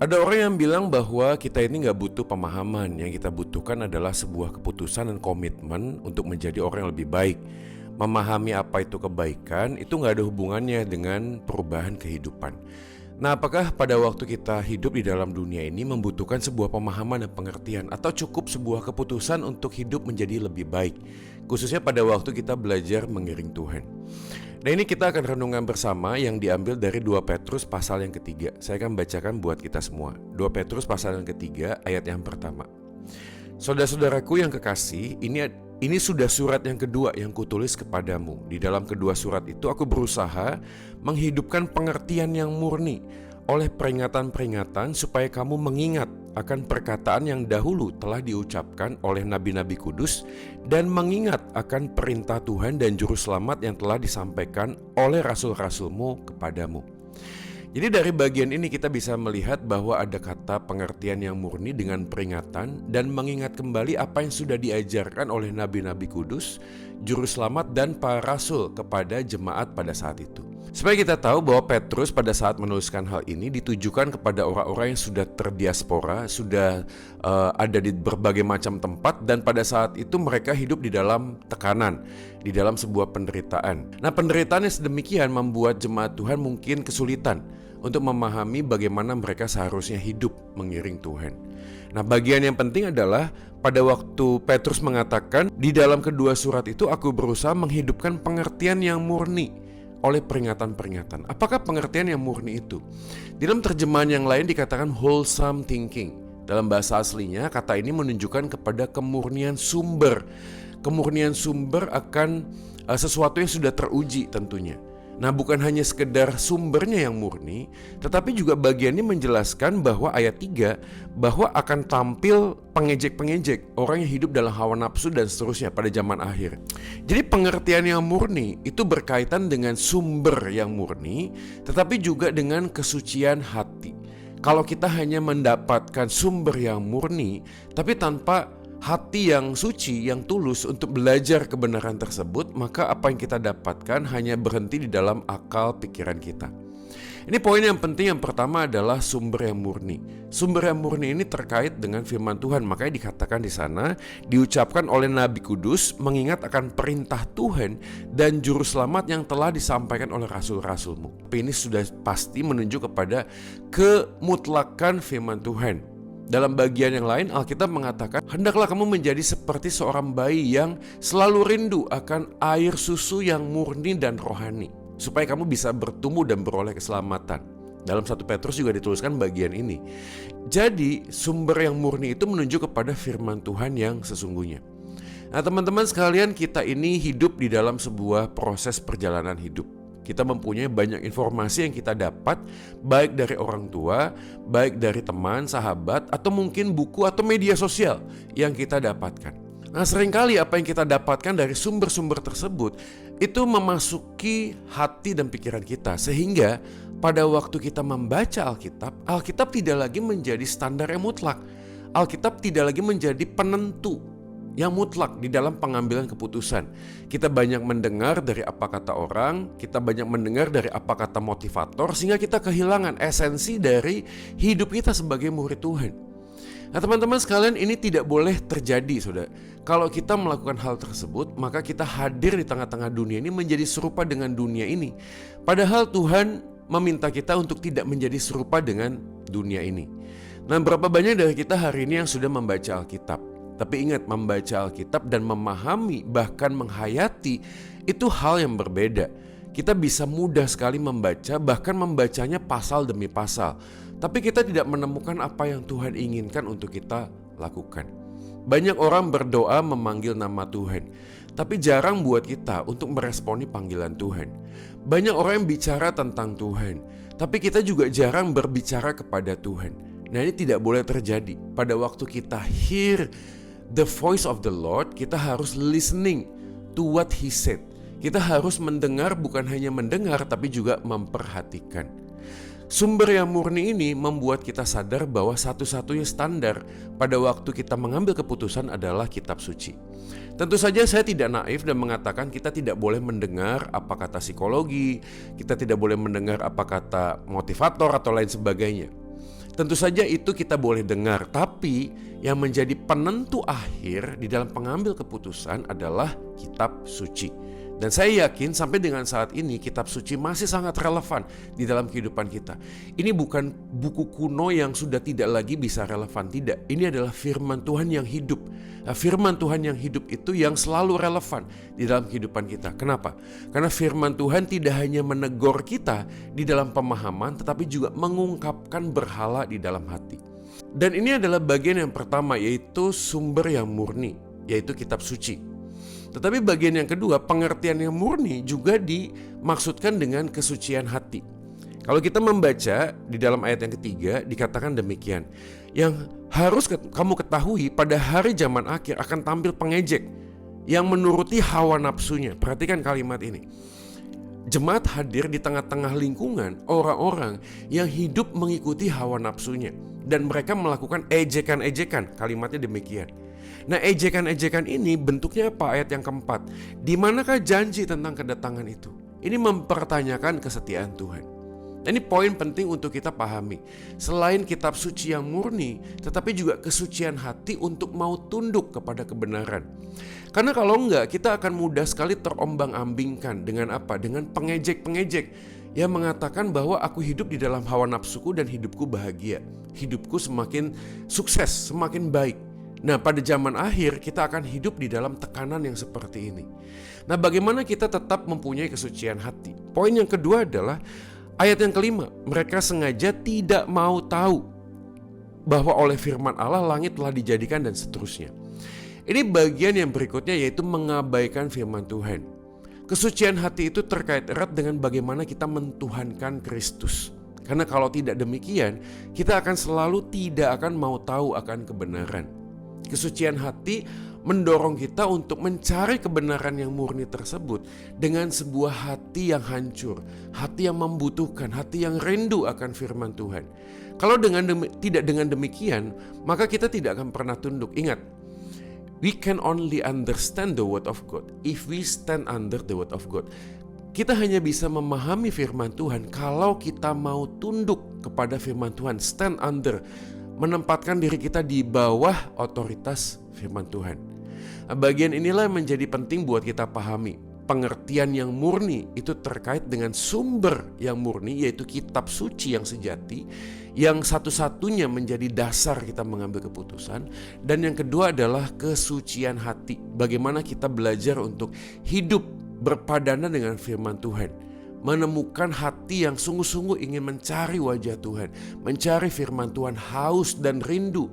Ada orang yang bilang bahwa kita ini nggak butuh pemahaman, yang kita butuhkan adalah sebuah keputusan dan komitmen untuk menjadi orang yang lebih baik. Memahami apa itu kebaikan, itu nggak ada hubungannya dengan perubahan kehidupan. Nah, apakah pada waktu kita hidup di dalam dunia ini membutuhkan sebuah pemahaman dan pengertian, atau cukup sebuah keputusan untuk hidup menjadi lebih baik, khususnya pada waktu kita belajar mengiring Tuhan? Nah, ini kita akan renungan bersama yang diambil dari 2 Petrus pasal yang ketiga. Saya akan bacakan buat kita semua. 2 Petrus pasal yang ketiga ayat yang pertama. Saudara-saudaraku yang kekasih, ini sudah surat yang kedua yang kutulis kepadamu. Di dalam kedua surat itu aku berusaha menghidupkan pengertian yang murni oleh peringatan-peringatan supaya kamu mengingat akan perkataan yang dahulu telah diucapkan oleh nabi-nabi kudus dan mengingat akan perintah Tuhan dan juru selamat yang telah disampaikan oleh rasul-rasulmu kepadamu. Jadi dari bagian ini kita bisa melihat bahwa ada kata pengertian yang murni dengan peringatan dan mengingat kembali apa yang sudah diajarkan oleh nabi-nabi kudus, juru selamat dan para rasul kepada jemaat pada saat itu. Supaya kita tahu bahwa Petrus pada saat menuliskan hal ini ditujukan kepada orang-orang yang sudah terdiaspora, sudah ada di berbagai macam tempat, dan pada saat itu mereka hidup di dalam tekanan, di dalam sebuah penderitaan. Nah, penderitaan yang sedemikian membuat jemaat Tuhan mungkin kesulitan untuk memahami bagaimana mereka seharusnya hidup mengiring Tuhan. Nah, bagian yang penting adalah pada waktu Petrus mengatakan di dalam kedua surat itu aku berusaha menghidupkan pengertian yang murni oleh peringatan-peringatan. Apakah pengertian yang murni itu? Di dalam terjemahan yang lain dikatakan wholesome thinking. Dalam bahasa aslinya kata ini menunjukkan kepada kemurnian sumber. Kemurnian sumber akan sesuatu yang sudah teruji tentunya. Nah, bukan hanya sekedar sumbernya yang murni, tetapi juga bagiannya menjelaskan bahwa ayat 3 bahwa akan tampil pengejek-pengejek, orang yang hidup dalam hawa nafsu dan seterusnya pada zaman akhir. Jadi pengertian yang murni itu berkaitan dengan sumber yang murni, tetapi juga dengan kesucian hati. Kalau kita hanya mendapatkan sumber yang murni, tapi tanpa hati yang suci, yang tulus untuk belajar kebenaran tersebut, maka apa yang kita dapatkan hanya berhenti di dalam akal pikiran kita. Ini poin yang penting. Yang pertama adalah sumber yang murni. Sumber yang murni ini terkait dengan firman Tuhan. Makanya dikatakan di sana, diucapkan oleh Nabi Kudus mengingat akan perintah Tuhan dan juru selamat yang telah disampaikan oleh rasul-rasulmu. Tapi ini sudah pasti menunjuk kepada kemutlakan firman Tuhan. Dalam bagian yang lain, Alkitab mengatakan, hendaklah kamu menjadi seperti seorang bayi yang selalu rindu akan air susu yang murni dan rohani, supaya kamu bisa bertumbuh dan beroleh keselamatan. Dalam 1 Petrus juga dituliskan bagian ini. Jadi, sumber yang murni itu menunjuk kepada firman Tuhan yang sesungguhnya. Nah, teman-teman sekalian, kita ini hidup di dalam sebuah proses perjalanan hidup. Kita mempunyai banyak informasi yang kita dapat, baik dari orang tua, baik dari teman, sahabat, atau mungkin buku atau media sosial yang kita dapatkan. Nah, seringkali apa yang kita dapatkan dari sumber-sumber tersebut itu memasuki hati dan pikiran kita, sehingga pada waktu kita membaca Alkitab tidak lagi menjadi standar yang mutlak. Alkitab tidak lagi menjadi penentu yang mutlak di dalam pengambilan keputusan. Kita banyak mendengar dari apa kata orang, kita banyak mendengar dari apa kata motivator, sehingga kita kehilangan esensi dari hidup kita sebagai murid Tuhan. Nah, teman-teman sekalian, ini tidak boleh terjadi, saudara. Kalau kita melakukan hal tersebut, maka kita hadir di tengah-tengah dunia ini menjadi serupa dengan dunia ini. Padahal Tuhan meminta kita untuk tidak menjadi serupa dengan dunia ini. Nah, berapa banyak dari kita hari ini yang sudah membaca Alkitab? Tapi ingat, membaca Alkitab dan memahami, bahkan menghayati, itu hal yang berbeda. Kita bisa mudah sekali membaca, bahkan membacanya pasal demi pasal. Tapi kita tidak menemukan apa yang Tuhan inginkan untuk kita lakukan. Banyak orang berdoa memanggil nama Tuhan, tapi jarang buat kita untuk meresponi panggilan Tuhan. Banyak orang yang bicara tentang Tuhan, tapi kita juga jarang berbicara kepada Tuhan. Nah, ini tidak boleh terjadi. Pada waktu kita hear the voice of the Lord, kita harus listening to what He said. Kita harus mendengar, bukan hanya mendengar, tapi juga memperhatikan. Sumber yang murni ini membuat kita sadar bahwa satu-satunya standar pada waktu kita mengambil keputusan adalah kitab suci. Tentu saja saya tidak naif dan mengatakan kita tidak boleh mendengar apa kata psikologi, kita tidak boleh mendengar apa kata motivator atau lain sebagainya. Tentu saja itu kita boleh dengar, tapi yang menjadi penentu akhir di dalam pengambil keputusan adalah kitab suci. Dan saya yakin sampai dengan saat ini kitab suci masih sangat relevan di dalam kehidupan kita. Ini bukan buku kuno yang sudah tidak lagi bisa relevan, tidak. Ini adalah firman Tuhan yang hidup. Nah, firman Tuhan yang hidup itu yang selalu relevan di dalam kehidupan kita. Kenapa? Karena firman Tuhan tidak hanya menegur kita di dalam pemahaman, tetapi juga mengungkapkan berhala di dalam hati. Dan ini adalah bagian yang pertama, yaitu sumber yang murni, yaitu kitab suci. Tetapi bagian yang kedua, pengertian yang murni juga dimaksudkan dengan kesucian hati. Kalau kita membaca di dalam ayat yang ketiga, dikatakan demikian. Yang harus kamu ketahui, pada hari zaman akhir akan tampil pengejek yang menuruti hawa nafsunya. Perhatikan kalimat ini. Jemaat hadir di tengah-tengah lingkungan orang-orang yang hidup mengikuti hawa nafsunya. Dan mereka melakukan ejekan-ejekan, kalimatnya demikian. Nah, ejekan-ejekan ini bentuknya apa? Ayat yang keempat. Di manakah janji tentang kedatangan itu? Ini mempertanyakan kesetiaan Tuhan. Ini poin penting untuk kita pahami. Selain kitab suci yang murni, tetapi juga kesucian hati untuk mau tunduk kepada kebenaran. Karena kalau enggak, kita akan mudah sekali terombang-ambingkan dengan apa? Dengan pengejek-pengejek yang mengatakan bahwa aku hidup di dalam hawa nafsuku dan hidupku bahagia. Hidupku semakin sukses, semakin baik. Nah, pada zaman akhir kita akan hidup di dalam tekanan yang seperti ini. Nah, bagaimana kita tetap mempunyai kesucian hati? Poin yang kedua adalah ayat yang kelima. Mereka sengaja tidak mau tahu bahwa oleh firman Allah langit telah dijadikan dan seterusnya. Ini bagian yang berikutnya, yaitu mengabaikan firman Tuhan. Kesucian hati itu terkait erat dengan bagaimana kita mentuhankan Kristus. Karena kalau tidak demikian, kita akan selalu tidak akan mau tahu akan kebenaran. Kesucian hati mendorong kita untuk mencari kebenaran yang murni tersebut dengan sebuah hati yang hancur, hati yang membutuhkan, hati yang rindu akan firman Tuhan. Kalau tidak dengan demikian, maka kita tidak akan pernah tunduk. Ingat, we can only understand the word of God if we stand under the word of God. Kita hanya bisa memahami firman Tuhan kalau kita mau tunduk kepada firman Tuhan, stand under, menempatkan diri kita di bawah otoritas firman Tuhan. Nah, bagian inilah yang menjadi penting buat kita pahami. Pengertian yang murni itu terkait dengan sumber yang murni, yaitu kitab suci yang sejati, yang satu-satunya menjadi dasar kita mengambil keputusan. Dan yang kedua adalah kesucian hati. Bagaimana kita belajar untuk hidup berpadanan dengan firman Tuhan, menemukan hati yang sungguh-sungguh ingin mencari wajah Tuhan, mencari firman Tuhan, haus dan rindu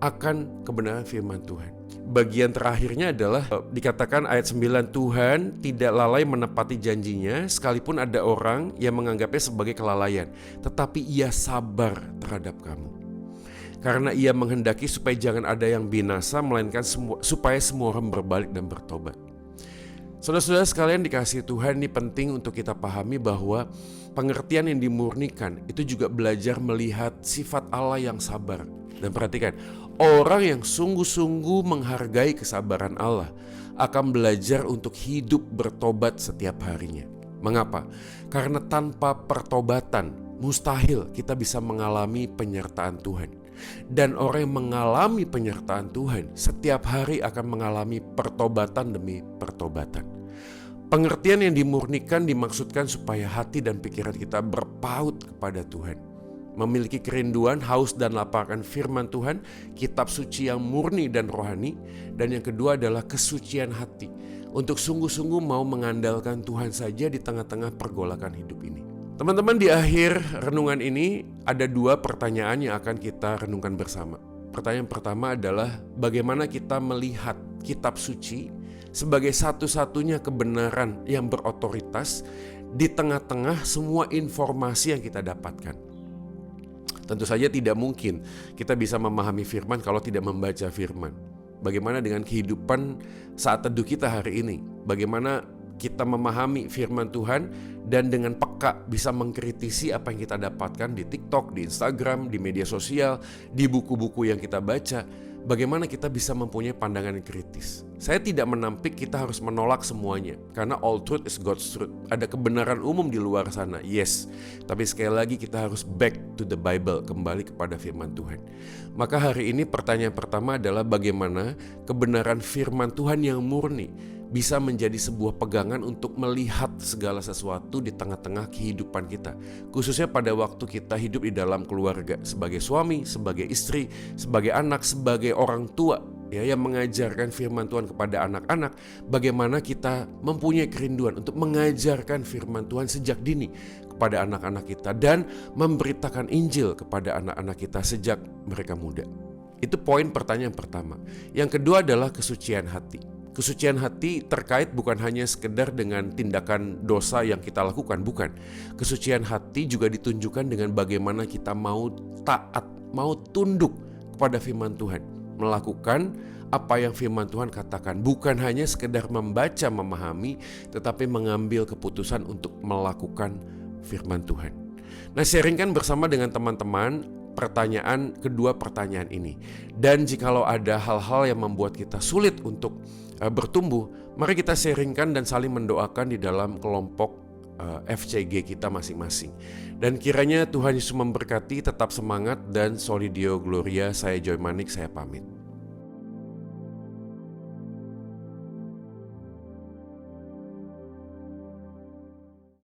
akan kebenaran firman Tuhan. Bagian terakhirnya adalah dikatakan ayat 9, Tuhan tidak lalai menepati janjinya sekalipun ada orang yang menganggapnya sebagai kelalaian, tetapi ia sabar terhadap kamu. Karena ia menghendaki supaya jangan ada yang binasa, melainkan supaya semua orang berbalik dan bertobat. Saudara-saudara sekalian dikasihi Tuhan, ini penting untuk kita pahami bahwa pengertian yang dimurnikan itu juga belajar melihat sifat Allah yang sabar. Dan perhatikan, orang yang sungguh-sungguh menghargai kesabaran Allah akan belajar untuk hidup bertobat setiap harinya. Mengapa? Karena tanpa pertobatan mustahil kita bisa mengalami penyertaan Tuhan. Dan orang yang mengalami penyertaan Tuhan setiap hari akan mengalami pertobatan demi pertobatan. Pengertian yang dimurnikan dimaksudkan supaya hati dan pikiran kita berpaut kepada Tuhan, memiliki kerinduan, haus dan lapar akan firman Tuhan, kitab suci yang murni dan rohani. Dan yang kedua adalah kesucian hati, untuk sungguh-sungguh mau mengandalkan Tuhan saja di tengah-tengah pergolakan hidup ini. Teman-teman, di akhir renungan ini ada dua pertanyaan yang akan kita renungkan bersama. Pertanyaan pertama adalah bagaimana kita melihat kitab suci sebagai satu-satunya kebenaran yang berotoritas di tengah-tengah semua informasi yang kita dapatkan. Tentu saja tidak mungkin kita bisa memahami firman kalau tidak membaca firman. Bagaimana dengan kehidupan saat teduh kita hari ini? Bagaimana kita memahami firman Tuhan dan dengan peka bisa mengkritisi apa yang kita dapatkan di TikTok, di Instagram, di media sosial, di buku-buku yang kita baca, bagaimana kita bisa mempunyai pandangan yang kritis. Saya tidak menampik kita harus menolak semuanya, karena all truth is God's truth. Ada kebenaran umum di luar sana, yes. Tapi sekali lagi kita harus back to the Bible, kembali kepada firman Tuhan. Maka hari ini pertanyaan pertama adalah bagaimana kebenaran firman Tuhan yang murni bisa menjadi sebuah pegangan untuk melihat segala sesuatu di tengah-tengah kehidupan kita, khususnya pada waktu kita hidup di dalam keluarga, sebagai suami, sebagai istri, sebagai anak, sebagai orang tua ya, yang mengajarkan firman Tuhan kepada anak-anak. Bagaimana kita mempunyai kerinduan untuk mengajarkan firman Tuhan sejak dini kepada anak-anak kita dan memberitakan Injil kepada anak-anak kita sejak mereka muda. Itu poin pertanyaan pertama. Yang kedua adalah kesucian hati. Kesucian hati terkait bukan hanya sekedar dengan tindakan dosa yang kita lakukan, bukan. Kesucian hati juga ditunjukkan dengan bagaimana kita mau taat, mau tunduk kepada firman Tuhan, melakukan apa yang firman Tuhan katakan, bukan hanya sekedar membaca, memahami, tetapi mengambil keputusan untuk melakukan firman Tuhan. Nah, sharingkan bersama dengan teman-teman kedua pertanyaan ini. Dan jikalau ada hal-hal yang membuat kita sulit untuk bertumbuh, mari kita sharingkan dan saling mendoakan di dalam kelompok FCG kita masing-masing. Dan kiranya Tuhan Yesus memberkati, tetap semangat dan Solidio Gloria. Saya Joy Manik, saya pamit.